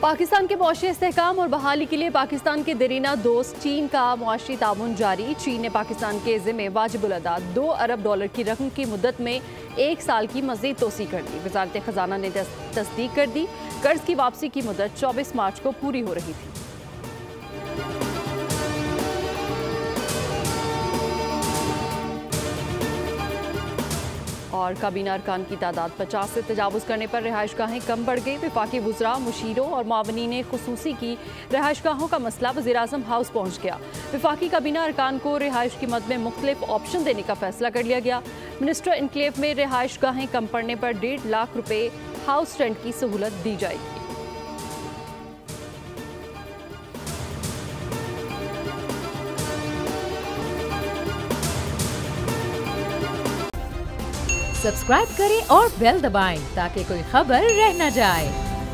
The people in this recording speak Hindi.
पाकिस्तान के मुआशी इस्तेहकाम और बहाली के लिए पाकिस्तान के देरीना दोस्त चीन का मुआशी ताउन जारी। चीन ने पाकिस्तान के ज़िम्मे वाजिबुल अदा $2 अरब की रकम की मुद्दत में 1 साल की मज़ीद तोसी कर दी। वज़ारत ख़जाना ने तस्दीक कर दी। कर्ज की वापसी की मुद्दत 24 मार्च को पूरी हो रही थी। और काबीना अरकान की तादाद 50 से तजावुज़ करने पर रिहाइशगाहें कम बढ़ गई। वफाकी वुज़रा, मुशीरों और मावनीन खुसूसी की रिहाइशगाहों का मसला वज़ीर-ए-आज़म हाउस पहुँच गया। वफाकी काबीना अरकान को रिहाइश की मद में मुख्तलिफ ऑप्शन देने का फैसला कर लिया गया। मिनिस्टर इनक्लेव में रिहाइशगाहें कम पड़ने पर $1.5 लाख हाउस रेंट की सहूलत दी जाएगी। सब्सक्राइब करें और बेल दबाएं ताकि कोई खबर रह न जाए।